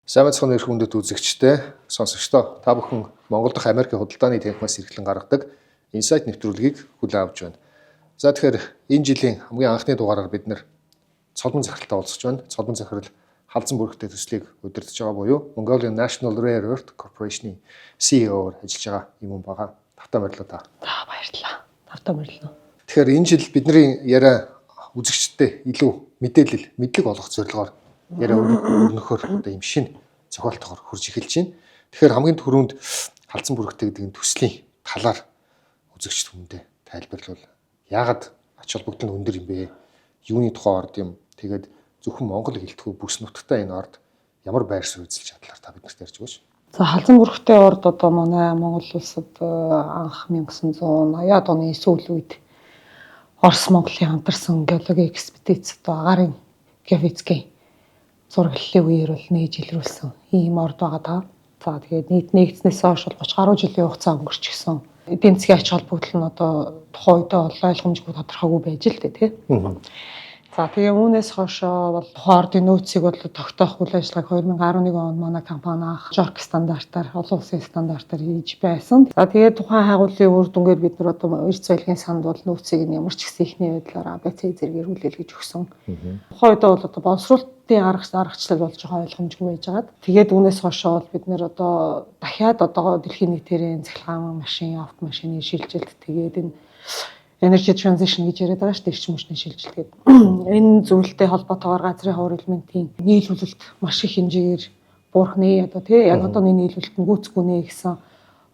Сайн мэцхан эрх хүндэт үзэгчтэй, сонсогчдоо та бүхэн Монгол дахь Америкийн худалдааны танхимаас эрхлэн гаргадаг Insight нэвтрүүлгийг хүлээн авч байна. За тэгэхээр энэ жилийн хамгийн анхны дугаараар бид нэр цолмон захиралтай уулзах байна. Цолмон захирал халдсан бүрэгтэй төслийг удирдах байгаа буюу Mongolian National Rare Earth Corporation-ийн CEO-оор ажиллаж байгаа юм байгаа. Тавтай баярлалаа та. За баярлалаа. Тавтай баярлалаа. Тэгэхээр энэ жил бидний яриа үзэгчдэд илүү мэдлэг олгох зорилгоор яриа өрнөхөөр одоо юм шинэ зохиолтоор хурж эхэлж байна. Тэгэхээр хамгийн түрүүнд халдсан бүрэгтэй гэдэг энэ төслийн талаар үзэгчд хүндээ тайлбарлавал яагаад ач холбогдол нь өндөр юм бэ? Юуны тухай орд юм? Тэгээд зөвхөн Монгол хэлтгүү бүс нутагтай энэ орд ямар байр суурь эзэлж чадлаар та биднэрт ярьж өгөөч. За халдсан бүрэгтэй орд одоо манай Монгол улсад анх 1980-аад оны сүүл үед Орос Монголын хамтарсан геологийн экспедиц одоо агарын геофизикийн зураглалын үеэр бол нээж илрүүлсэн ийм орд байгаа даа. За тэгээд нийт нэгдснээс хойш 30 гаруй жилийн хугацаа өнгөрчихсөн. Эдийн засгийн ач холбогдол нь одоо тухайн үедээ бол ойлгомжгүй тодорхойгүй байж л дээ тий. За тэгээ үүнээс хойш бол тухайн ордын нөөцийг бол тогтоох үйл ажиллагааг 2011 онд манай компани анх Жорк стандартаар олон улсын стандартаар хийж байсан. За тэгээ тухайн хайгууллын үр дүнгээр бид нар одоо эрс соёлын санд бол нөөцийг нь ямар ч гэсэн ихний байдлаар ABC зэрэгээр хүлээлгэж өгсөн. Тухайн үедээ бол одоо боловсруулалтын аргачлал болж байгаа ойлгомжгүй байж байгаа. Тэгээд үүнээс хойш бол бид нар одоо дахиад одоо дэлхийн нийтээрийн цахилгаан машин, автомашины шилжилт тэгээд энэ energy transition гэж яриад байгаа шүү дээ, эрчим хүчний шилжилт гэдэг. Энэ зүйлтэй холбоотойгоор газрын хавар элементийн нийлүүлэлт маш их хэмжээгээр буурхны одоо тий яг одооний нийлүүлэлт нь гүйцэхгүй гэсэн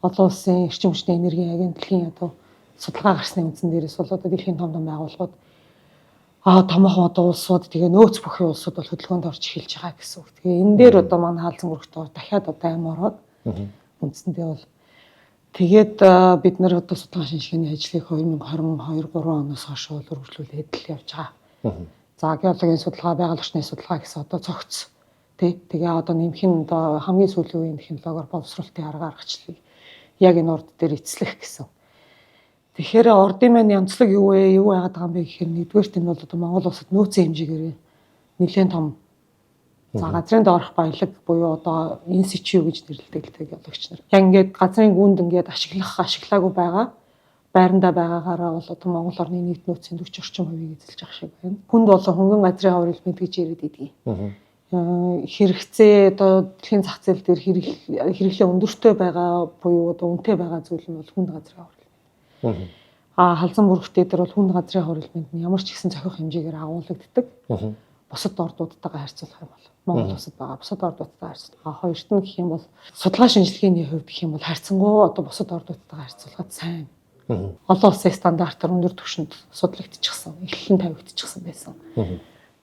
олон улсын эрчим хүчний энергийн агентлагийн одоо судалгаа гарсны үндсэн дээрээс бол одоо дэлхийн том байгууллагууд томоохон одоо улсууд тэгээ нөөц бүхий улсууд бол хөдөлгөөнд орж эхэлж байгаа гэсэн үг. Тэгээ энэ дээр одоо манай халдсан бүрэгтэй дахиад одоо аим ороод үндсэндээ бол тэгээд бид нар одоо судалгаа шинжилгээний ажлыг 2022-3 оноос хойш үргэлжлүүлээд л явж байгаа. За геологийн судалгаа, байгаль орчны судалгаа гэсэн одоо цогц тий. Тэгээ одоо нэмэх нь одоо хамгийн сүүлийн үеийн технологиор боловсруулалтын арга аргачлалыг яг энэ орд дээр эцлэх гэсэн. Тэгэхээр ордын маань янзлаг юу вэ? Юу байгаад байгаа юм бэ гэхээр нэгдүгээрт энэ бол одоо Монгол улсад нөөцийн хэмжээгээр нэлээд том за газрын доорх баялаг буюу одоо инсичу гэж нэрлэдэг геологч нар. Яг ингээд газрын гүнд ингээд ашиглаагүй байгаа байрандаа байгаагаараа бол одоо Монгол орны нийт нөөцийн 40 орчим хувийг эзэлж авах шиг байна. Хүнд болон хөнгөн газрын хавар элемент гэж яриад идэг. Хэрэгцээ одоо дэлхийн зах зээл дээр хэрэглээ өндөртэй байгаа буюу одоо үнэтэй байгаа зүйл нь бол хүнд газрын хавар элемент. Халдсан бүрэгтэй дээр бол хүнд газрын хавар элемент нь ямар ч гэсэн цохих хэмжээгээр агуулгаддаг. Бусад ордуудтайгаа харьцуулах юм бол Монгол улсад байгаа бусад ордуудтайгаа харьцуулах. Хоёрт нь гэх юм бол судалгаа шинжилгээний хувьд гэх юм бол харьцангуй одоо бусад ордуудтайгаа харьцуулахад сайн. Олон улсын стандартаар өндөр түвшинд судлагдчихсан, эхлэн тавигдчихсан байсан.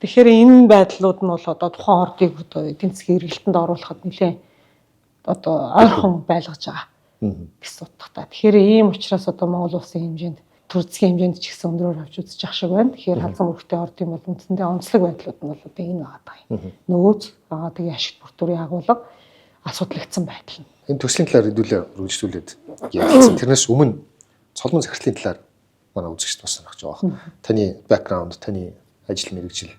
Тэгэхээр энэ байдлууд нь бол одоо тухайн ордыг одоо эдийн засгийн эргэлтэнд оруулахад нэлээд одоо ойрхон байлгаж байгаа гэсэн утгатай. Тэгэхээр ийм учраас одоо Монгол улсын хэмжээнд төр засгийн хэмжээнд ч гэсэн өндрөөр авч үзэж ах шиг байна. Тэгэхээр халдсан бүрэгтэй орд юм бол үндсэндээ онцлог байдлууд нь бол одоо энэ байгаа. Нөөц тэгээ ашигт бүртүүрийн агуулга асуудлагдсан байдал. Энэ төслийн талаар хэдүүлээ үргэлжлүүлээд ярилцсан. Тэрнээс өмнө цолмон захирлын талаар манай үзэгчд бас санах жоо. Таны бэкграунд, таны ажил мэргэжил,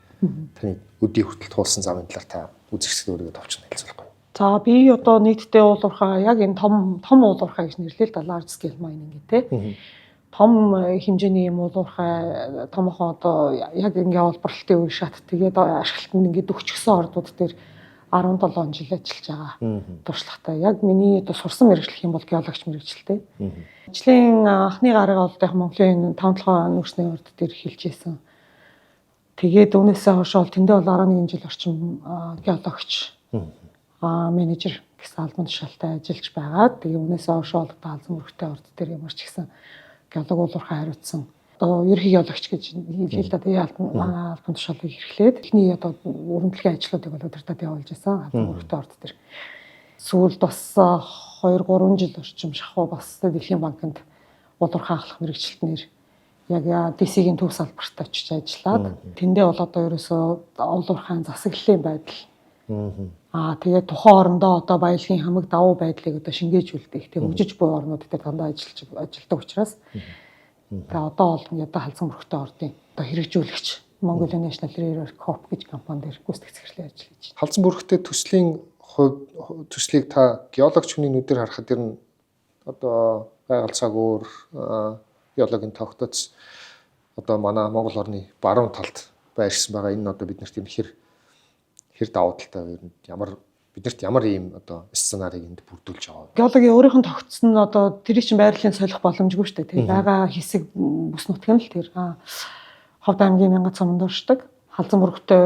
таны өдий хүртэл туулсан замын талаар та үзэгчдэд өөрийгөө товчхон хэлцүүлэхгүй. За би одоо нийтдээ уулуурхаа яг энэ том уулуурхаа гэж нэрлэе л да large scale mining гэдэг тийм. Том хэмжээний юм уулуурхай томоохон одоо яг ингээ олборлолтын үе шат тэгээд ашиглалтанд ингээ дөгчгсөн ордууд дээр 17 жил ажиллаж байгаа. Туршлагатай. Яг миний одоо сурсан мэргэжлэх юм бол геологч мэргэжилтэй. Ажлын анхны гараг бол яг Монголын 5-7 нүүрсний орд дээр эхэлж байсан. Тэгээд үүнээсээ хойш бол тэндээ бол 11 жил орчим геологч менежер гэсэн албан тушаалтай ажиллаж байгаа. Тэгээ үүнээсээ хойш бол халдсан бүрэгтэй орд дээр ямар ч гэсэн геолог уулуурхай хариуцсан. Одоо ерхий геологч гэж хэлээд тэгээ албан тушаалыг эрхлээд эхний одоо өргөмжлөгийн ажлуудыг бол удирдах явуулж байсан. Халдсан бүрэгтэй орд дээр. Сүүлд бас 2-3 жил орчим шахуу бас Дэлхийн банкнд уулуурхай ахлах мэргэжилтнэр яг DC-ийн төв салбарт очиж ажиллаад тэндээ бол одоо ерөөсөө уулуурхайн засаглалын байдал тэгээд тухайн орондоо одоо баялагын хамаг давуу байдлыг одоо шингээжүүлдэг. Тэг хөгжиж буй орнууд дээр дандаа ажилладаг учраас тэгээ одоо бол одоо халдсан бүрэгтэй ордын одоо хэрэгжүүлэгч Mongolian National Rare Earth Corp гэж компани дээр гүйцэтгэх захирлын ажил хийж байна. Халдсан бүрэгтэй төслийн хувь төслийг та геологч хүний нүдээр харахад ер нь одоо байгаль цагуур геологийн тогтоц одоо манай Монгол орны баруун талд байршсан байгаа энэ одоо биднэрт юм хэр давуу талтай ер нь биднэрт ямар ийм одоо сценарийг энд бүрдүүлж байгаа. Геологийн өөрийнх нь тогтсон нь одоо тэр чинь байрлалын солих боломжгүй шүү дээ. Байгаа хэсэг бүс нутг нь л тэр Ховд аймгийн Мянган цомонд оршдог. Халзан бүрэгтэй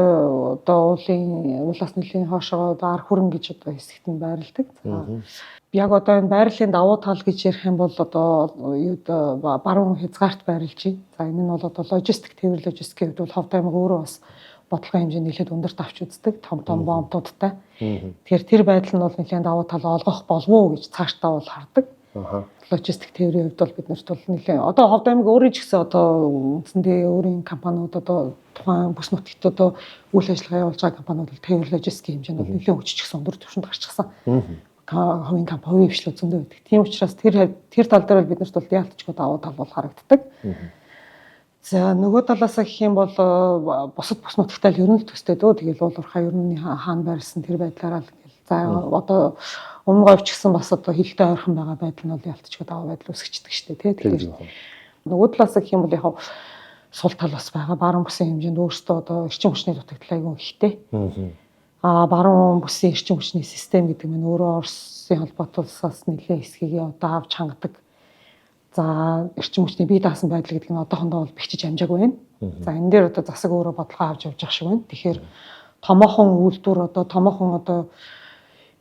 одоо уулаас нэлийн хоошоо одоо ар хүрэн гэж одоо хэсэгт нь байрладаг. Яг одоо энэ байрлалын давуу тал гэж ярих юм бол одоо баруун хязгаарт байрлаж байна. За энэ нь бол одоо логистик, тээвэр логистикийн хувьд бол Ховд аймаг өөрөө бас бодлогын хэмжээ нэлээд өндөрт авч үздэг, том бомбуудтай. Тэгэхээр тэр байдал нь бол нэлээд давуу тал олгох болов уу гэж цаашдаа бол хардаг. Логистик тээврийн хувьд бол биднэрт бол нэлээд одоо Ховд аймаг өөрөө ч гэсэн одоо үндсэндээ өөрийн компаниуд одоо тухайн бүс нутагт одоо үйл ажиллагаа явуулж байгаа компаниуд бол тээвэр логистикийн хэмжээнд бол нэлээд өччихсөн өндөр түвшинд гарчихсан. Хувийн компани хвшлүүд зөндөө байдаг. Тийм учраас тэр тал дээр бол биднэрт бол яалтчгүй давуу тал бол харагддаг. За нөгөө талаас гэх юм бол бусад бүс нутагтай л ер нь л төстэй дөө. Тэгэл уулуурхаа ер нь хаана байрлсан тэр байдлаараа л за одоо өмнө говьч гэсэн бас одоо хилтэй ойрхон байгаа байдал нь бол ялтчгүй даваа байдал үүсгэждэг шүү дээ. Тэгэхээр нөгөө талаас гэх юм бол яг сул тал бас байгаа. Баруун бүсийн хэмжээнд өөрсдөө одоо эрчим хүчний дутагдал айгүй ихтэй. Баруун бүсийн эрчим хүчний систем гэдэг нь өөрөө Оросын холбоотой улсаас нэлээд хэсгийг одоо авч хангадаг. За эрчим хүчний бие даасан байдал гэдэг нь одоохондоо бол бэхжиж амжаагүй байна. За энэ дээр одоо засаг өөрөө бодлого авч явж явах шиг байна. Тэгэхээр томоохон үйлдвэр одоо томоохон одоо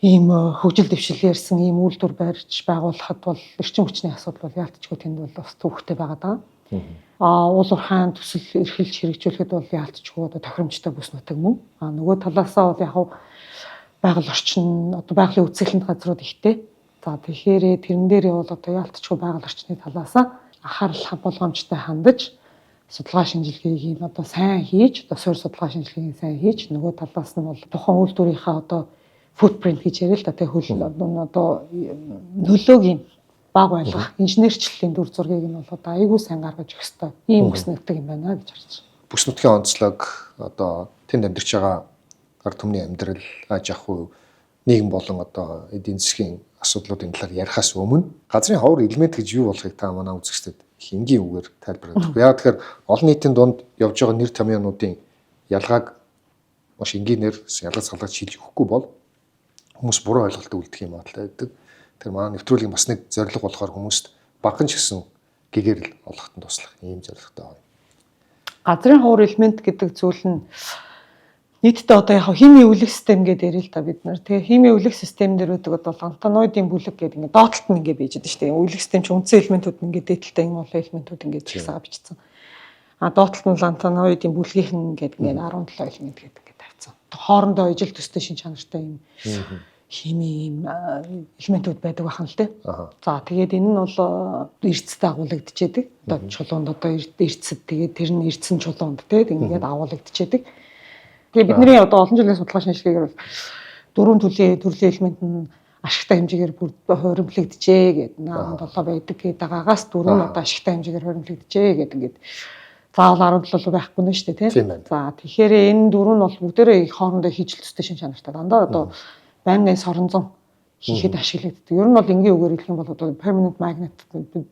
ийм хөгжил дэвшил ярьсан ийм үйлдвэр барьж байгуулахад бол эрчим хүчний асуудал бол яалтчгүй тэнд бол бас төвхтэй байгаа даа. Уулуурхаан төсөл эрхэлж хэрэгжүүлэхэд бол яалтчгүй одоо тохиромжтой бүс нутаг мөн. Нөгөө талаасаа бол яг байгаль орчин одоо байгалийн үзэсгэлэнт газрууд ихтэй. За тэгэхээр тэрэн дээр бол одоо яалтчгүй байгаль орчны талаас анхаарал болгоомжтой хандаж судалгаа шинжилгээг нь одоо сайн хийж, одоо суурь судалгаа шинжилгээг сайн хийж, нөгөө талаас нь бол тухайн үйлдвэрийнхаа одоо footprint гэж яриа л да тэг хөл одоо нөлөөг баг байлгах инженерчлэлийн дүр зургийг нь бол одоо айгүй сайн гаргаж өгөх ёстой. Ийм бүс нутаг юм байна гэж харж байна. Бүс нутгийн онцлог одоо тэнд амьдарч байгаа гар түмний амьдрал, аж ахуй, нийгэм болон одоо эдийн засгийн асуудлуудын талаар ярихаас өмнө газрын ховор элемент гэж юу болохыг та манай үзэгчдэд энгийн үгээр тайлбарлаад. Яг тэгэхээр олон нийтийн дунд явж байгаа нэр томьёонуудын ялгааг маш энгийнээр ялгаж салгаж шилж өгөхгүй бол хүмүүс буруу ойлголтод үлдэх юм аалтай байдаг. Тэр манай нэвтрүүлгийн бас нэг зорилго болохоор хүмүүст багхан ч гэсэн гэгэрэл олохтон туслах ийм зорилготой байна. Газрын ховор элемент гэдэг зүйл нь нийтдээ одоо яг химийн өвлөх систем гэдэг ярил л та бид нар. Тэгээ химийн өвлөх систем дээр үүдэг бол антоноидын бүлэг гэдэг ингээд доотлолт нь ингээд бийж байдаг шүү дээ. Өвлөх систем чинь үндсэн элементүүд нь ингээд дээдэлтэй юм бол элементүүд ингээд чигсаага бичсэн. Доотлолт нь антоноидын бүлгийнхэн гэдэг ингээд 17 элемент гэдэг ингээд тавьсан. Хоорондоо ижил төстэй шин чанартай юм химийн элементүүд байдаг бахан л дээ. За тэгээд энэ нь бол эрдэстэй агуулгадчихэдэг. Одоо чулуунд одоо эрдэсэд тэгээд тэр нь эрдсэн чулуунд тэгээд ингээд агуулгадчихэдэг. Тэгээ бидний одоо олон жилийн судалгаа шинжилгээгээр бол дөрвөн төрлийн элемент нь ашигтай хэмжээгээр хуримтлагдчихэ гэдэг 17 байдаг гэдэг байгаагаас дөрөв нь одоо ашигтай хэмжээгээр хуримтлагдчихэ гэдэг ингээд заавал 17 байхгүй нь шүү дээ тийм. За тэгэхээр энэ дөрөв нь бол бүгдээрээ хоорондоо хийжил төстэй шин чанартай дандаа одоо байнгын соронзон хийхэд ашиглагддаг. Ер нь бол энгийн үгээр хэлэх юм бол одоо permanent magnet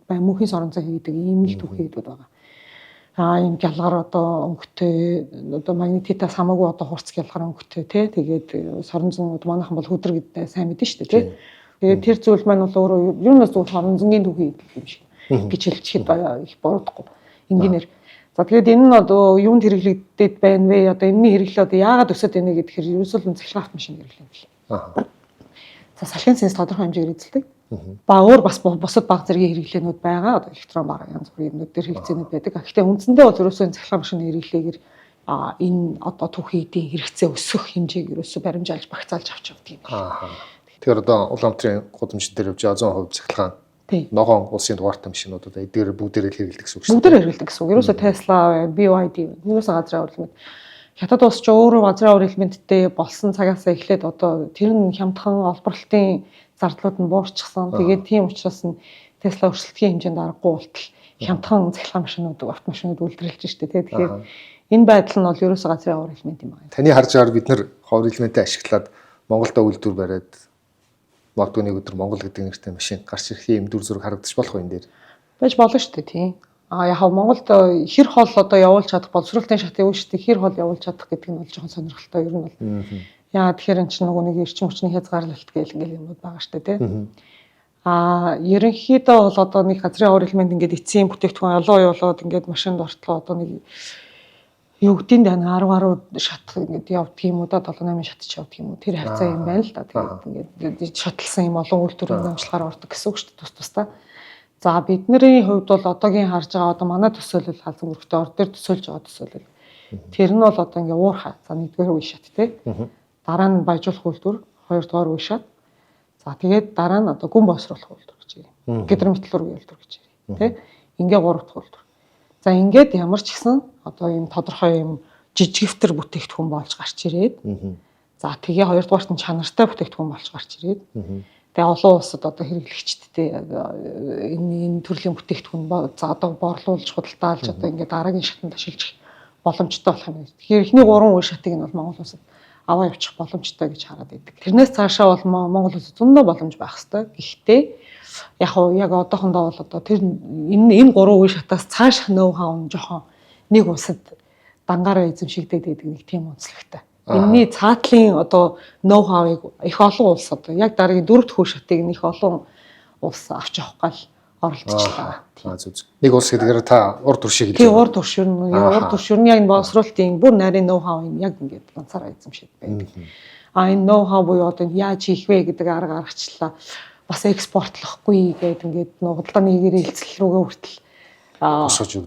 мөнхийн соронзон хийдэг ийм л түүхийдүүд байгаа. Ийм гялгар одоо өнгөтэй одоо магнетитаас хамаагүй одоо хурц гялгар өнгөтэй тий тэгээд соронзон манайхан бол хөдөр гэдэг сайн мэдэн шүү дээ тий. Тэгээд тэр зүйл маань бол өөрөө ер нь зөв соронзонгийн түүхий юм шиг гэж хэлчихэд их буруудахгүй энгийнээр. За тэгээд энэ нь одоо юунд хэрэглэгдээд байна вэ? Одоо энэний хэрэглээ одоо яагаад өсөд байна гэхээр ерөөсөө л цахилгаан автомашин хэрэглээ юм байна. За салхин цэнс тодорхой хэмжээгээр эзэлдэг. Ба өөр бас бусад баг зэргийн хэрэглээнүүд байгаа. Одоо электрон баг янз бүрийн юмнууд дээр хэрэгцээнүүд байдаг. Гэхдээ үндсэндээ бол ерөөсөө цахилгаан машины хэрэглээгээр энэ одоо түүхийдийн хэрэгцээ өсөх хэмжээг ерөөсөө баримжаалж багцаалж авч явдаг юм. Тэгэхээр одоо Улаанбаатарын гудамжид дээр явж 100% цахилгаан ногоон улсын дугаартай машинуудад эдгээр бүгдээрээ хэрэглэдэг гэсэн үг шүү дээ. Бүгдээрээ хэрэглэдэг гэсэн үг. Ерөөсөө Tesla, BYD, ерөөсөө газрын ховор элемент. Хятад улс ч өөрөө газрын ховор элементтэй болсон цагаас эхлээд одоо тэр нь хямдхан олборлолтын зардлууд нь буурчихсан. Тэгээд тийм учраас нь Tesla өрсөлдөхийн хэмжээнд аргагүй болтол хямдхан цахилгаан машинууд, автомашинууд үйлдвэрлэж штэ тий. Тэгэхээр энэ байдал нь бол ерөөсөө газрын ховор элемент юм байна. Таны харж байгаа бид нар ховор элементээ ашиглаад Монголдо үйлдвэр бариад магадгүй нэг өдөр Монгол гэдэг нэртэй машин гарч ирэх юм дүр зураг харагдаж болох уу энэ дээр? Байж болно шүү дээ тийм. Яг Монголд хэр хол одоо явуулж чадах боловсруулалтын шатын үүшдэг хэр хол явуулж чадах гэдэг нь бол жоохон сонирхолтой ер нь бол. Яа тэгэхээр эн чинь нөгөө нэг эрчим хүчний хязгаарлалт гэл ингээл юмуд байгаа шүү дээ тийм. Ерөнхийдөө бол одоо нэг газрын аваар элемент ингээд эцсийн бүтээгдэхүүн олон явуулаад ингээд машинд ортлоо одоо нэг юу гэдээ 10 шат ингээд явдаг юм уу да 7-8 шат ч явдаг юм уу тэр хавцаа юм байна л да тэгээд ингээд шатлсан юм олон үйлдвэрийн дамжлагаар ордог гэсэн үг шүү дээ тус-тусдаа. За бидний хувьд бол одоогийн харж байгаа одоо манай төсөөлөл халзан бүрхтээ ор дээр төсөөлж байгаа төсөөлөл. Тэр нь бол одоо ингээ уурхай. За нэгдүгээр үе шат тий. Дараа нь баяжуулах үйлдвэр, хоёрдугаар үе шат. За тэгээд дараа нь одоо гүн боловсруулах үйлдвэр гэж ярив. Гидро металлургийн үйлдвэр гэж ярив. Тий. Ингээ гурав дахь үйлдвэр. За ингээд ямар ч гэсэн одоо ийм тодорхой ийм жижигвтер бүтээгдэхүүн болж гарч ирээд. За тэгээ хоёрдугаарт нь чанартай бүтээгдэхүүн болж гарч ирээд. Тэгээ олон улсад одоо хэрэглэгчдтэй энэ төрлийн бүтээгдэхүүн за одоо борлуулж худалдаалж одоо ингээд дараагийн шатанд ашиглах боломжтой болох юм. Тэгэхээр эхний 3 үе шатыг нь бол Монгол улсад аваа явуучих боломжтой гэж хараад байдаг. Тэрнээс цаашаа бол Монгол улсад зөндөө боломж байх хэвээр. Гэхдээ яг одоохондоо бол одоо тэр энэ 3 үе шатаас цааших ноу хау нь жоохон нэг улсад дангаараа эзэмшигдээд байдаг нэг тийм онцлогтой. Энийний цаатлын одоо ноу хавыг их олон улс одоо яг дараагийн 4 дахь үе шатыг их олон улс авч явах гал оролдчихлаа. Нэг улс гэдгээр та урд туршиг хэлээ. Тийм урд туршир нь урд туршир нь яг энэ боловсруулалтын бүр нарийн ноу хавыг яг ингээд ганцаараа эзэмшиж байдаг. Энэ ноу хав буюу одоо яаж хийх вэ гэдэг арга аргачлалаа бас экспортлохгүй гэдэг ингээд худалдааны хэрэгцэл рүүгээ хүртэл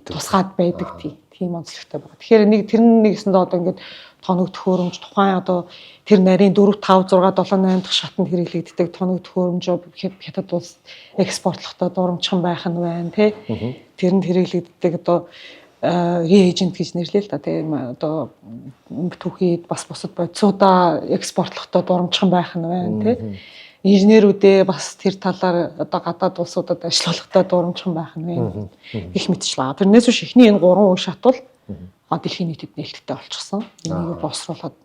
тусгаад байдаг тийм онцлогтой байна. Тэгэхээр нэг тэр нэгэсэндээ одоо ингээд тоног төхөөрөмж тухайн одоо тэр нарийн 4 5 6 7 8 дахь шатанд хэрэглэгддэг тоног төхөөрөмж хятад улс экспортлохдоо дурамчхан байх нь байна тий. Тэрэнд хэрэглэгддэг одоо реагент гэж нэрлэе л да тийм одоо түүхийд бас бусад бодисуудаа экспортлохдоо дурамчхан байх нь байна тий. Инженерүүдээ бас тэр талаар одоо гадаад улсуудад ажиллахтаа дурамчхан байх нь байна. Их мэдчихлээ. Тэрнээс биш эхний энэ 3 үе шат бол дэлхийн нийтэд нээлттэй болчихсон. Энийг боловсруулаад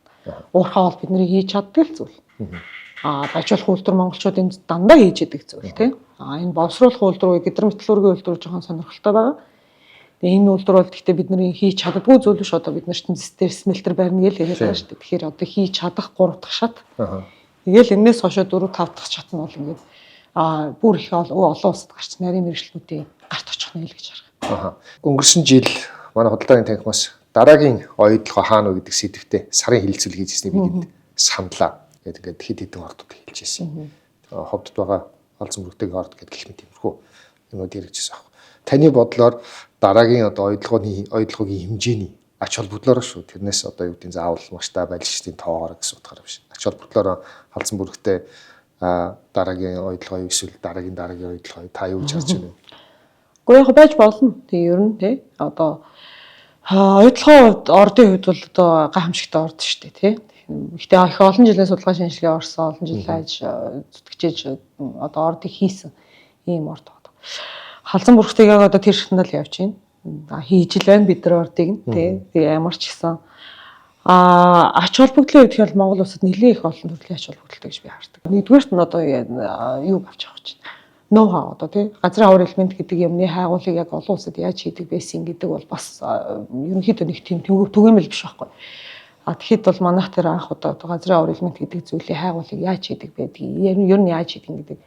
уурхаа бол бидний хийж чаддаг зүйл. Баяжуулах үйлдвэр монголчууд энд дандаа хийж идэг зүйл тийм. Энэ боловсруулах үйлдвэр гидро металлургийн үйлдвэр жоохон сонирхолтой байгаа. Тэгээ энэ үйлдвэр бол гэхдээ бидний хийж чаддаггүй зүйл биш одоо бид нарт сmelter барьна гэж яриад байгаа шүү дээ. Тэгэхээр одоо хийж чадах 3 дахь шат. Тэгэл энэс хойшоо 4 5 дахь шат нь бол ингээд бүр их олон улсад гарч нарийн мэргэжлүүдийн гарт очих нь л гэж харах. Өнгөрсөн жил манай худалдааны танхимаас дараагийн оюутлогоо хаана вэ гэдэг сэдвтэ сарын хилцүүл хийжсэний бидэнд саналаа гэдэг ингээд хэд хэдэн ордод хэлж ирсэн. Ховдод байгаа олзон бүртгэгийн орд гэдэг гэх мэт тиймэрхүү юмуд хэрэгжсэн аах. Таны бодлоор дараагийн одоо оюутлогын хэмжээний ач холбогдлоор шүү. Тэрнээс одоо юу гэдэг нь заавал масштаб байлшистын тоогоор гэсэн утгаар биш. Ач холбогдлоор халдсан бүрхтэй дараагийн оюутлогоо эсвэл дараагийн оюутлогоо та юу гэж харж байна вэ? Гэхдээ яг байж болно. Тэг ер нь тий одоо оюутлогын ордын хувьд бол одоо гайхамшигтай орд шүү дээ тий. Гэхдээ их олон жилийн судалгаа шинжилгээ орсон, олон жил айж зүтгэжээж одоо ордыг хийсэн ийм орд байна. Халзан бүрхтэйг одоо тэр шатнд л явж байна. Хийж л байна бид нар ордыг нь тий. Тэгээ ямар ч гэсэн ач холбогдлын үед бол Монгол улсад нэлээд их олон төрлийн ач холбогдолтой гэж би хардаг. Нэгдүгээрт нь одоо юу авч явах чинь ноу хау одоо тий газрын аваар элемент гэдэг юмны хайгуулыг яг олон улсад яаж хийдэг байсан гэдэг бол бас ерөнхийдөө нэг тийм түгээмэл биш байхгүй. Тэгэхэд бол манайх тэр анх удаа газрын аваар элемент гэдэг зүйлийн хайгуулыг яаж хийдэг байдгийг ер нь яаж хийдэг гэдэг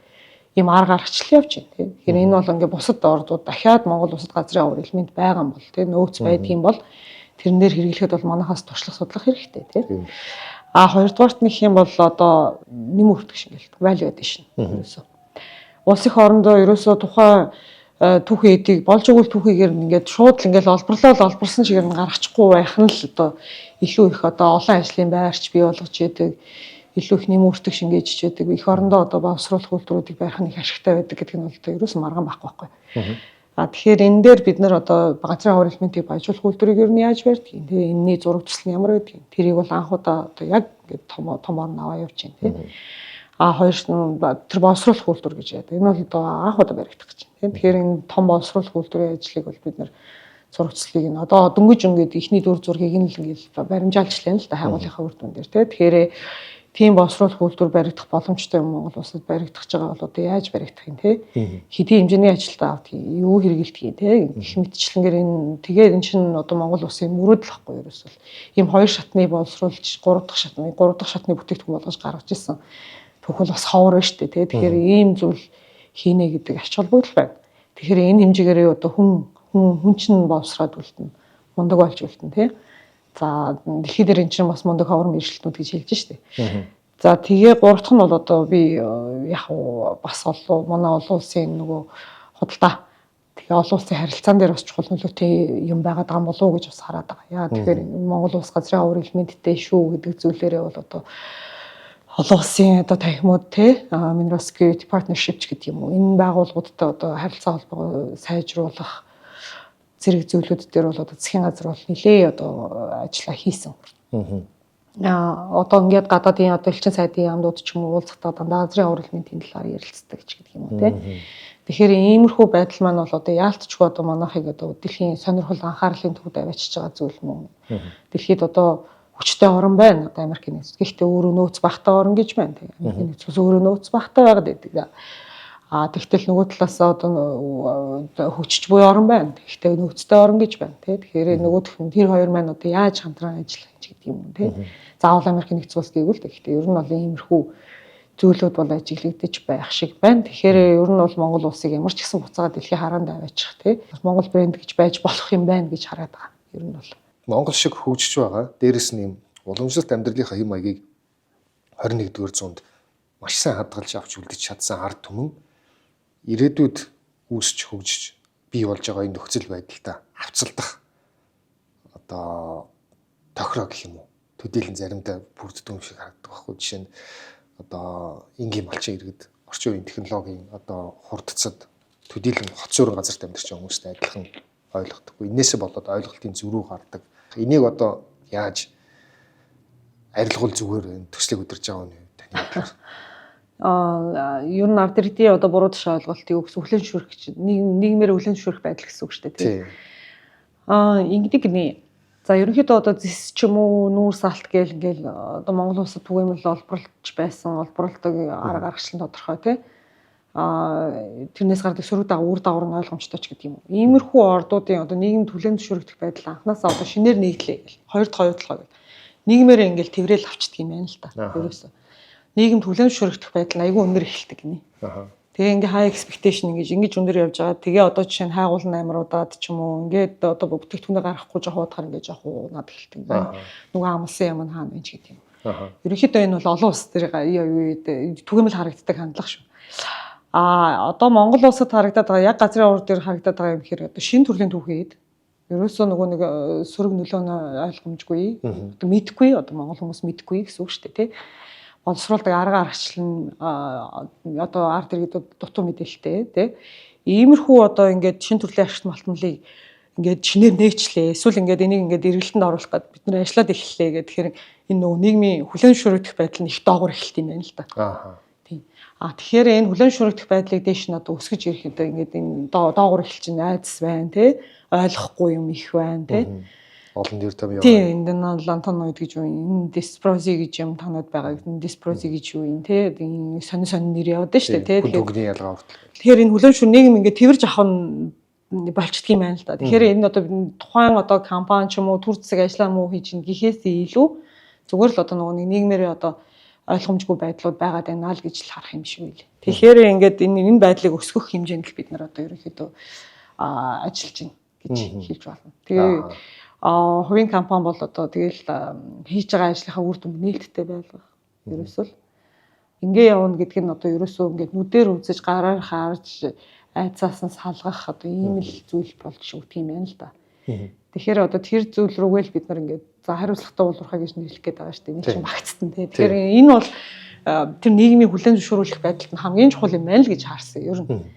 ийм арга аргачлал явж байна тий. Тэгэхээр энэ бол ингээ бусад ордууд дахиад Монгол улсад газрын аваар элемент байгаа юм бол тий нөөц байдгийн бол тэрнээр хэрэглэхэд бол манайхаас туршлага судлах хэрэгтэй тий. Хоёрдугаарт нэг юм бол одоо нэм өртөг шиг л value addition ерөөсөө. Улс их орондоо ерөөсөө тухайн түүхий эдийг болж өгвөл түүхийгээр ингээд шууд л ингээд олборлсон чигээр нь гаргачихгүй байх нь л одоо илүү их одоо олон ажлын байрч бий болгож яадаг илүү их нэм өртөг шингээж яадаг их орондоо одоо боловсруулах үйлдвэрүүдийг барих нь их ашигтай байдаг гэдэг нь бол одоо ерөөсөө маргаан байхгүй. Тэгэхээр энэ дээр бид нар одоо газрын аваар элементийг баяжуулах үйлдвэрийг ер нь яаж барьдаг юм. Тэгээ энэний зураг төсөл нь ямар байдаг юм. Тэрийг бол анхудаа одоо яг ингээд том орн аваа явж байна тийм. Хоёрт нь тэр боловсруулах үйлдвэр гэж яадаг. Энэ бол одоо анхудаа баригдах гэж байна. Тэгэхээр энэ том боловсруулах үйлдвэрийн ажлыг бол бид нар зураг төслийг нь одоо дөнгөж ингээд ихний дүр зургийг нь л ингээд баримжаалж лээ л да хайгуулынхаа үр дүн дээр тийм. Тэгэхээр тийм боловсруулах үйлдвэр баригдах боломжтой юм Монгол улсад баригдах байгаа бол одоо яаж баригдах юм те хэдийн хэмжээний ажилтаа авдаг юу хэрэгэлдэг те гэх мэтчлэнгээр энэ тэгээд эн чинь одоо Монгол улсын мөрөөдөл واخгүй ерөөсөл ийм хоёр шатны боловсруулж гурав дахь шатны бүтээгдэхүүн болгож гаргаж ирсэн тэгвэл бас ховор байна шүү дээ те тэгэхээр ийм зүйл хийнэ гэдэг ач холбогдол байна тэгэхээр энэ хэмжээгээр одоо хүн чинь боловсроод үлдэнэ мундаг болж үлдэнэ те за дэлхийд дээр эн чинь бас мундаг ховор мэржлтнүүд гэж хэлж штэ. За тэгээ гурав дахь нь бол одоо би яг бас манай олон улсын нөгөө худалдаа тэгээ олон улсын харилцаан дээр бас чухал нөлөөтэй юм байгаад байгаа болов уу гэж бас хараад байгаа. Яа тэгэхээр Монгол улс газрын авар элементтэй шүү гэдэг зүйлээрээ бол одоо олон улсын одоо танхимууд те Mineral Security Partnership гэдэг юм уу энэ байгууллагуудтай одоо харилцаа холбоогоо сайжруулах зэрэг зүйлүүд дээр бол одоо засгийн газар бол нэлээ одоо ажиллаа хийсэн. Одоо ингээд гадаадын одоо элчин сайдын яамнууд ч юм уу уулзахдаа дандаа газрын авар элементийн талаар ярилцдаг ч гэдэг юм уу те. Тэгэхээр иймэрхүү байдал маань бол одоо яалтчгүй одоо манайхыг одоо дэлхийн сонирхол анхаарлын төвд аваачиж байгаа зүйл мөн. Дэлхийд одоо хүчтэй орн байна одоо Америкийн нэгдсэн. Гэхдээ өөрөө нөөц багтаа орн гэж байна. Америкийн нэгдсэн өөрөө нөөц багтаа байгаад байдаг. Тэгтэл нөгөө талаасаа одоо хүчж буй орн байна. Тэгтээ нөөцтэй орн гэж байна тий. Тэгэхээр нөгөөх нь тэр хоёр маань одоо яаж хамтран ажиллах гэж гэдэг юм уу тий. Заавал Америкийн нэгдсэн улс гэвэл тэгтээ ер нь бол иймэрхүү зүйлүүд бол ажиглагдаж байх шиг байна. Тэгэхээр ер нь бол Монгол улсыг ямар ч гэсэн буцаага дэлхийн хараанд аваачих тий. Монгол брэнд гэж байж болох юм байна гэж хараад байгаа. Ер нь бол Монгол шиг хөгжиж байгаа. Дээрэс нь юм уламжлалт амьдралынхаа хэм маягийг 21-р зуунд маш сайн хадгалж авч үлдэж чадсан ард түмэн ирээдүйд үүсч хөгжиж бий болж байгаа энэ нөхцөл байдалтай хавцалдах одоо тохироо гэх юм уу төдийлөн заримдаа бүрддэг юм шиг харагддаг байхгүй жишээ нь одоо энгийн малчин иргэд орчин үеийн технологийн одоо хурдцад төдийлөн хот суурин газарт амьдарч байгаа хүмүүстэй адилхан ойлгохдоггүй энээсээ болоод ойлголтын зөрүү гардаг энийг одоо яаж арилгуул зүгээр төслийг удирж байгаа нь таны бодлоор ер нь ард иргэдийн одоо буруу тушаа ойлголтыг өгс хүлэн зөвшөөрөх нийгмээр хүлэн зөвшөөрөх байдал гэсэн үг шүү дээ тийм. Ингэдэг нэ. За ерөнхийдөө одоо зис ч юм уу нүүр салт ингээл одоо Монгол улсад түгээмэл олборлож байсан олборлдог арга аргачлал тодорхой тийм. Тэрнээс гардаг сөрөг үр дагавар нь ойлгомжтой ч гэдэг юм уу. Иймэрхүү ордуудын одоо нийгэм хүлэн зөвшөөрөгдөх байдал анханасаа одоо шинээр нэгдлээ гэл. Хоёр дахь оюутлага гэл. Нийгмээр ингээл тэрэл авчдаг юм байна л да. Ерөөсөө. Нийгэм хүлэн зөвшөөрөгдөх байдал нь айгүй өндөр эхэлдэг гинэ. Тэгээ ингээ high expectation ингэж өндөр явж байгаа. Тэгээ одоо жишээ нь хайгуулн аймаруудад ч юм уу ингээд одоо бүтээгдэхүүнээ гаргахгүй жоох удахаар ингээ жоох над эхэлдэг байна. Нөгөө амлсан юм хаана байж гэдэг юм. Ерөнхийдөө энэ бол олон улс төр түгээмэл харагддаг хандлага шүү. Одоо Монгол улсад харагдаад байгаа яг газрын авар дээр харагдаад байгаа юм хэрэг одоо шинэ төрлийн түүхийд ерөөсөө нөгөө нэг сөрөг нөлөөнөө ойлгомжгүй мэдхгүй одоо монгол хүмүүс мэдхгүй гэсэн үг шүү дээ тий. Боловсруулдаг арга аргачлал нь одоо ард иргэдүүд дутуу мэдээлэлтэй тий. Иймэрхүү одоо ингээд шинэ төрлийн ашигт малтмлыг ингээд шинээр нээчлээ. Эсвэл ингээд энийг ингээд эргэлтэнд оруулах гэдэг бид нэр ажиллаад эхэллээ гэх. Тэгэхээр энэ нөгөө нийгмийн хүлэн зөвшөөрөх байдал нь их доогуур эхэлт юм байна л да. Тийм. Тэгэхээр энэ хүлэн зөвшөөрөх байдлыг дээш нь одоо өсгөж ирэх гэдэг ингээд энэ доогуур эхэлж байгаа айдас байна тий. Ойлгохгүй юм их байна тий. Олон нэр том яваа. Тийм энэ лантаноид гэж юу энэ диспрози гэж юм танад байгаа. Энэ диспрози гэж юу юм тий. Энэ сонин нэр яваад шүү дээ тий. Түүний ялгаа хүртэл. Тэгэхээр энэ хүлэн зөвшөөрөх нийгэм ингээд тэрж авах нь болчдөг юм байна л да. Тэгэхээр энэ одоо тухайн одоо компани ч юм уу төр засаг ажиллаа муу хийж ин гэхээс илүү зүгээр л одоо нөгөө нийгмээр одоо ойлгомжгүй байдлууд байгаад байна л гэж л харах юм шиг үйл. Тэгэхээр ингээд энэ байдлыг өсгөх хэмжээнд л бид нар одоо ерөнхийдөө ажиллаж байна гэж хэлж байна. Тэгээ хувийн компани бол одоо тэгэл хийж байгаа ажлынхаа үр дүнд нээлттэй байлгах. Ерөөсөө л ингээ явна гэдэг нь одоо ерөөсөө ингээд нүдээр үзэж гараар харж айцаас нь салгах одоо ийм л зүйл болж өгдөг юм байна л да. Тэгэхээр одоо тэр зүйл рүүгээ л бид нар ингээд за хариуцлагатай уулуурхаа гэж нэрлэх гээд байгаа шүү дээ. Энд чинь багцсан тий. Тэгэхээр энэ бол тэр нийгмийн хүлэн зөвшөөрөх байдалд нь хамгийн чухал юм байна л гэж харсан ер нь.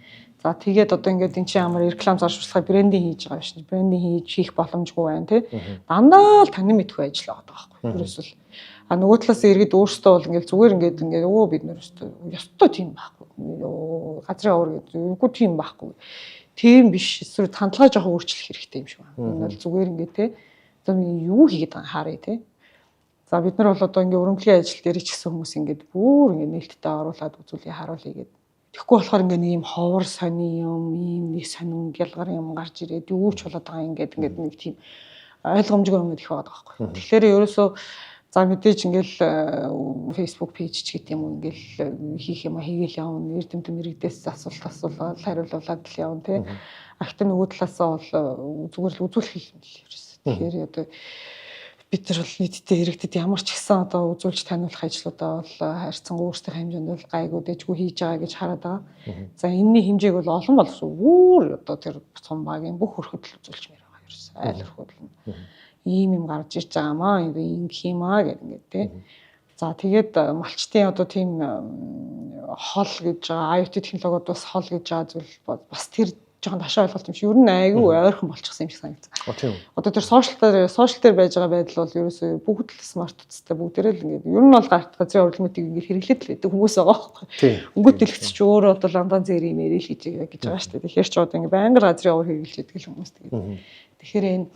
За тэгээд одоо ингээд эн чинь ямар реклам зарчуулгыг брендинг хийж байгаа шин. Брендинг хийх боломжгүй байна тий. Дандаа л танин мэдгүй ажил байгаа байхгүй. Ерөөсөл нөгөө талаас иргэд өөрсдөө бол ингээд зүгээр ингээд өө бид нэр ёстой тийм байхгүй. Газрын авар гэдэг үгүй тийм байхгүй. Тийм биш. Эсвэл хандлага жоохон өөрчлөх хэрэгтэй юм шиг байна. Энэ бол зүгээр ингээд тий. Одоо юу хийгээд байгаа харъя тий. За бид нар бол одоо ингээ өргөмжлийн ажил дээр ч гэсэн хүмүүс ингээд бүр ингээ нээлттэй оруулаад үзүүлээ харуулъя гэдэг. Тэгэхгүй болохоор ингээ нэг юм ховор сони юм, ийм нэг сонин гялгар юм гарч ирээд юу ч болоод байгаа ингээд нэг тийм ойлгомжгүй юм их байгаа байхгүй. Тэгэхээр ерөөсөө за мэдээж ингээл Facebook page ч гэдэг юм уу ингээл хийх юм хийгээл явна. Эрдэмтэн мэрэгдээс асуулаад хариулуулаад л явна тий. Ахт нөгөө талаасаа бол зүгээр л үзүүлэх юм л ерөөсөө. Тэгэхээр одоо бид нар бол нийтдээ иргэдэд ямар ч гэсэн одоо үзүүлж таниулах ажлуудаа бол харьцангуй өөрсдийн хэмжээнд бол гайгүй дэжгүй хийж байгаа гэж хараад байгаа. За энэний хэмжээг бол олон болсон. Өөр одоо тэр цом багийн бүх хөрхөдөл үзүүлчмээр байгаа ерөөсөө. Айл хөрхөдөл нь ийм юм гарч ирж байгаамаа ингэ юм аа гэх ингээд тий. За тэгээд малчтын одоо тийм хол гэж байгаа IoT технологиуд бас хол гэж байгаа зүйл бас тэр жоохон ташаа ойлголт юм шиг ер нь айгүй ойрхон болчихсон юм шиг санагдсан. Тийм. Одоо тэр сошиал дээр байж байгаа байдал бол ерөөсөө бүгд л смарт утастай бүгдээрээ л ингээд ер нь бол газрын урлагмтыг ингээд хэрэглээд л байдаг хүмүүс байгаа байхгүй. Өнгөт дэлгэц ч өөрөө одоо ландан зэр юм ярил хийж байгаа гэж байгаа шүү дээ. Тэгэхээр ч одоо ингээд байнгын газрын уур хэрэглэж байдаг л хүмүүс тэгээд. Тэгэхээр энэ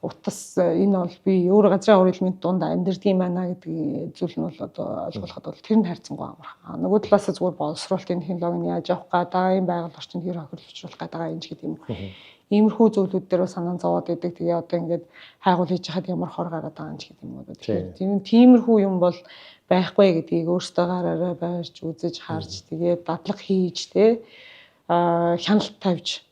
утас энэ бол би өөр газрын уур элемент дунд амьдэрдэг юм байна гэдэг зүйл нь бол одоо ойлгоход бол тэр нь хайрцангуй амархан. Нөгөө талаас зүгээр боловсруулалтын технологиг яаж авах гэдэг, энэ байгаль орчинд хэр хохирлуулах гэдэг юм ч гэдэг юм. Иймэрхүү зүйлүүд дээр санаа зовоод идэг. Тэгээ одоо ингээд хайгуул хийж хахад ямар хор гараад байгаа юм ч гэдэг юм уу. Тэгэхээр тиймэрхүү юм бол байхгүй гэдгийг өөртөө гараараа байрж үзэж харж тэгээ дадлаг хийж тэ хяналт тавьж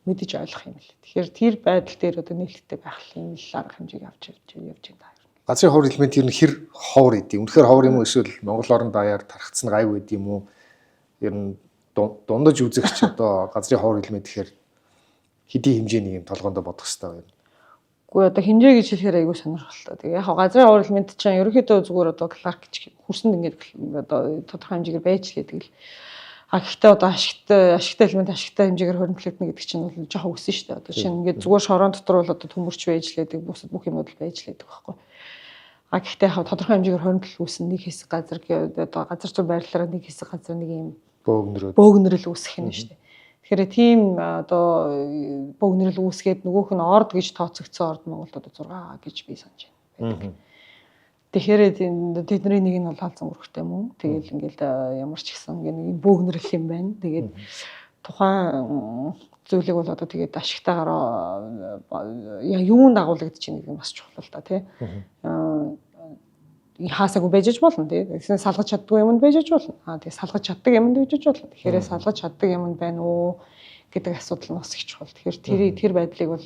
мэдэж ойлгох юм л. Тэгэхээр тэр байдал дээр одоо нээлттэй байх юм л арга хэмжээг авч явж байна. Газрын ховор элемент ер нь хэр ховор идэв. Үнэхээр ховор юм уу эсвэл Монгол орон даяар тархацсан гайгүй байд юм уу? Ер нь дундаж үзэгч одоо газрын ховор элемент гэхээр хэдийн хэмжээний юм толгоонд бодох хэрэгтэй байна. Үгүй одоо хэмжээ гэж хэлэхээр айгүй сонирхолтой. Тэгээ яг газрын ховор элемент чинь ерөөхдөө зүгээр одоо Clark гэж хүрсэнд ингээд одоо тодорхой хэмжээгээр байж л гэдэг л. Гэхдээ одоо ашигтай элемент ашигтай хэмжээгээр хоригдлогдно гэдэг чинь бол жоохон өссөн шүү дээ. Одоо чинь ингээд зүгээр шорон дотор бол одоо төмөрч байж лээдэг, бусад бүх юмуд л байж лээдэг байхгүй. Гэхдээ яг тодорхой хэмжээгээр хоригдл үүснэ нэг хэсэг газар одоо газар зүйн байрлалаараа нэг хэсэг газар нэг юм бөөгнөрөл үүсэх юм шүү дээ. Тэгэхээр тийм одоо бөөгнөрөл үүсгээд нөгөөх нь орд гэж тооцогдсон орд Монголд одоо 6 гэж би санаж байна. Тэгэхээр тэдний нэг нь бол хаалцсан өрхтэй мөн. Тэгэл ингээл ямар ч гэсэн нэг бөөгнөрл юм байна. Тэгээд тухайн зүйлийг бол одоо тэгээд ашигтайгаар юунд агуулгадж чинь нэг бас чухал л да тий. Хаасаагүй байж болно тий. Тэгсэн салгаж чаддгүй юмд байж болно. Тэгээд салгаж чаддаг юмд байж болно. Тэгэхээр салгаж чаддаг юмд байна уу гэдэг асуудал нь бас их чухал. Тэгэхээр тэр байдлыг бол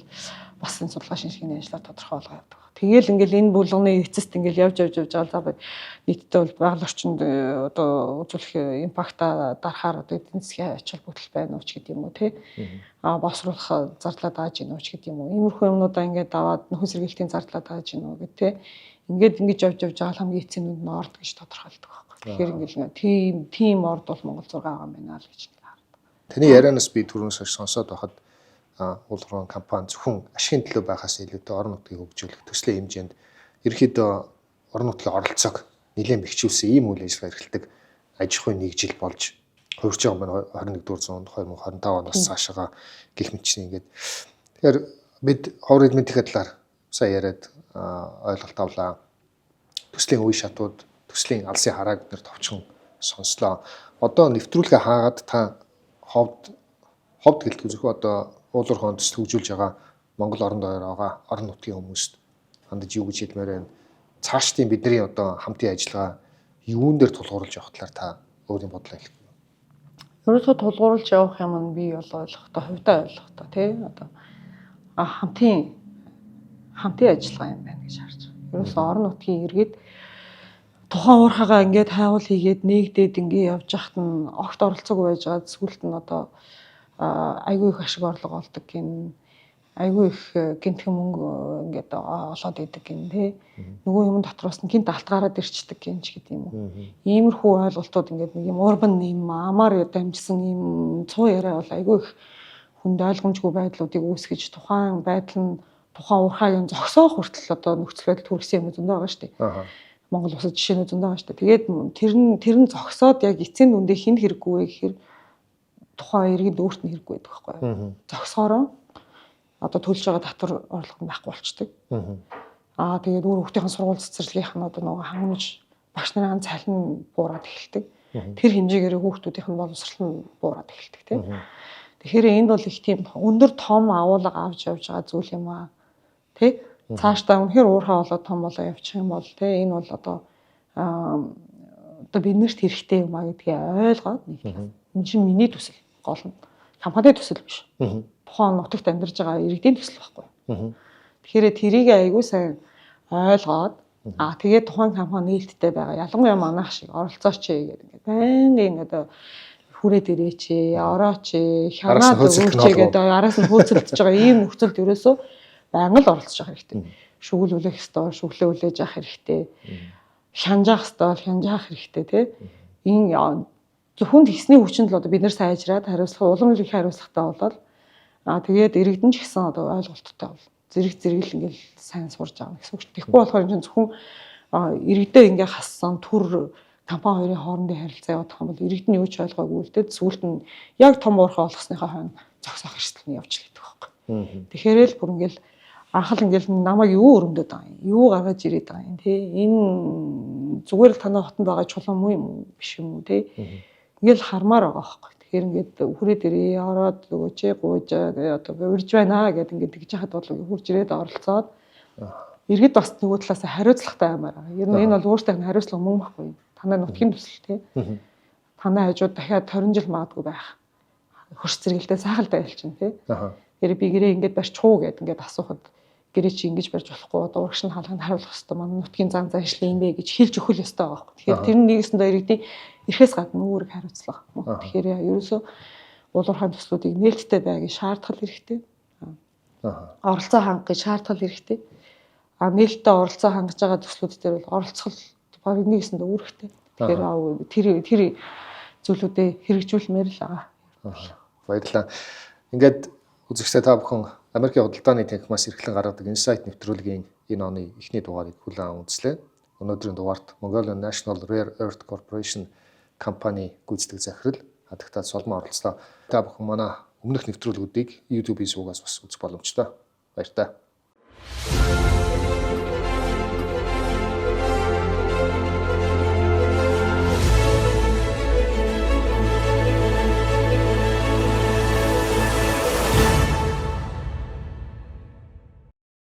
бас энэ судалгаа шинжилгээний ажлаар тодорхой болгоод байгаа. Тэгээл ингээл энэ булганы эцэст ингээл явж байгаа за нийтдээ бол байгаль орчинд одоо үзүүлэх импакта дарахаар одоо эдийн засгийн ач холбогдол байна уу ч гэдэг юм уу тий. Босруулах зарлаад байгаа ч юм уу ч гэдэг юм уу. Иймэрхүү юмнуудаа ингээд аваад нөхөн сэргээлтийн зарлаад байгаа ч юм уу гэх тий. Ингээд явж байгаа хамгийн эцсийнүүд нь орд гэж тодорхойлдог байхгүй. Тэгэхээр ингээл тийм орд бол Монгол 6 байгаа юм байна л гэж хардаг. Таны ярианаас би түрүүнээс сонсоод байхад уулуурын компани зөвхөн ашигын төлөө байхаас илүүтэй орон нутгийг хөгжүүлэх төслийн хэмжээнд ерөөхдөө орон нутгийн оролцоог нэлээд бэхжүүлсэн ийм үйл ажиллагаа эрхэлдэг аж ахуйн нэгжил болж хувирч байгаа юм 21-р зуунд 2025 оноос цаашаа гэх мэтчний ингээд тэгэхээр бид ховор элементийн талаар сая яриад ойлголт авлаа. Төслийн үе шатууд, төслийн алсын харааг бид нэр товчхон сонслоо. Одоо нэвтрүүлгээ хаагаад та ховд гэлтгүй зөвхөн одоо уулуурхан төсөл хөгжүүлж байгаа Монгол орон даяар байгаа орон нутгийн хүмүүст хандаж юу гэж хэлмээр байна. Цаашдын бидний одоо хамтын ажиллагаа юун дээр тулгуурлаж явах талаар та өөрийн бодлоо хэлэх. Ерөөсөө тулгуурлаж явах юм нь би бол ойлгохтой, хувьдаа ойлгохтой тий. Одоо хамтын ажиллагаа юм байна гэж харж байгаа. Ерөөсөө орон нутгийн иргэд тухайн уурхагаа ингээд хайгуул хийгээд нэгдээд ингээд явж хахад нь огт оролцоогүй байж байгаа зүйлт нь одоо айгүй их ашиг орлого олдог гин айгүй их гинтхэн мөнгө ингээд олоод идэг гин тий нөгөө юм дотроос нь гинт алт гараад ирчдэг гин ч гэдэг юм уу иймэрхүү ойлголтууд ингээд нэг юм урбан юм амаар дамжсан юм цуу яриа бол айгүй их хүнд ойлгомжгүй байдлуудыг үүсгэж тухайн байдал нь тухайн уурхагийн зогсоох хүртэл одоо нөхцөл байдал төрсөн юм зөндөө байгаа шүү дээ. Монгол улсад жишээнүүд зөндөө байгаа шүү дээ. Тэгээд тэр нь зогсоод яг эцсийн дүндээ хинд хэрэггүй вэ гэхээр тухайн иргэд өөрт нь хэрэггүй байдаг байхгүй юу. Зогсоороо одоо төлж байгаа татвар орлого нь байхгүй болчдөг. Тэгээд хүүхдийн сургууль цэцэрлэгийнх нь одоо нөгөө хангамж багш нарын цалин буураад эхэлдэг. Тэр хэмжээгээр хүүхдүүдийнх нь боловсрол нь буураад эхэлдэг тийм. Тэгэхээр энд бол их тийм өндөр том агуулга авч явж байгаа зүйл юм аа. Тэ? Цаашдаа үнэхээр уурхаа болоод том болоо явчих юм бол тэ энэ бол одоо бид нарт хэрэгтэй юм аа гэдгийг ойлгоод нэг тийм. Энэ чинь миний төсөл гол нь компани төсөл биш. Тухайн нутагт амьдарч байгаа иргэдийн төсөл байхгүй. Тэгэхээр тэрийг аягүй сайн ойлгоод тэгээд тухайн компани нээлттэй байгаа. Ялангуяа манайх шиг оролцооч гэдэг ингээд байна ингээд хүрээд ирээч, орооч, хянаад өгөөч гэдэг араас нь хөөцөлдөж байгаа ийм нөхцөлд ерөөсөө байнга л оролцож байгаа хэрэгтэй. Шүгэл үлээх ёстой, шүглээ үлээж явах хэрэгтэй. Шанжаах ёстой, шанжаах хэрэгтэй тий. Энэ зөвхөн хийсний хүчинд л одоо бид нар сайжраад хариуцлага улам их хариуцлагатай болоод тэгээд иргэдэн ч гэсэн одоо ойлголттой бол зэрэг ингээл сайн сурж байгаа гэсэн үг шүү. Тэгэхгүй болохоор энэ зөвхөн иргэдээ ингээ хассан түр компани хоёрын хоорондын харилцаа явах юм бол иргэд нь юу ч ойлгоогүй л дээ сүүлд нь яг том уурхай болгосныхаа хойно зогсоох эрсдэл нь явж л байдаг байхгүй. Тэгэхээр л бүр ингээл анх л ингээл намайг юу өрөмдөд байгаа юм, юу гаргаж ирээд байгаа юм тий. Энэ зүгээр л танай хотод байгаа чулуун муу юм уу биш юм уу тий. Ингээл хармаар байгаа байхгүй. Тэгэхээр ингээд хүрээд ирээ ороод өгөөч гуйж одоо урьж байна гэдэг ингээд тэгж хахад бол хурж ирээд оролцоод иргэд бас нөгөө талаас хариуцлагатай аймаар байгаа. Ер нь энэ бол өөртөө хариуцлага мөн байхгүй. Танай нутгийн төсөл тий. Танай хажууд дахиад 20 жил магадгүй байх. Хөрс зэрэгэлдээ сайхалтай хэлчин тий. Тэр би гэрээ ингээд барьчихуу гэд ингээд асуухад гэрээ чи ингэж барьж болохгүй одоо урагш нь хаалганд харуулах хэрэгтэй манай нутгийн зан заншлын юм бэ гэж хэлж өгөх ёстой байгаа байхгүй. Тэгэхээр тэр нэгэсэндээ иргэдийн эрхээс гадна үүрэг хариуцлага. Тэгэхээр ерөөсөө уулуурхайн төслүүдийг нээлттэй байгааг шаардах хэрэгтэй. Оролцоо хангахыг шаардах хэрэгтэй. Нээлттэй оролцоо хангаж байгаа төслүүд дээр бол оролцох баг нэгэсэндээ үүрэгтэй. Тэгэхээр тэр зүйлүүдээ хэрэгжүүлмээр л байгаа. Баярлалаа. Ингээд үзэгчдээ та бүхэн Америкийн худалдааны танхимаас эрхлэн гаргадаг Insight нэвтрүүлгийн энэ оны эхний дугаарыг хүлээн үзлээ. Өнөөдрийн дугаарт Mongolian National Rare Earth Corporation компани гүйцэтгэх захирал Хадагтаад Соломон оролцлоо. Та бүхэн манай өмнөх нэвтрүүлгүүдийг YouTube-ийн сувгаас бас үзэх боломжтой. Баяр таа.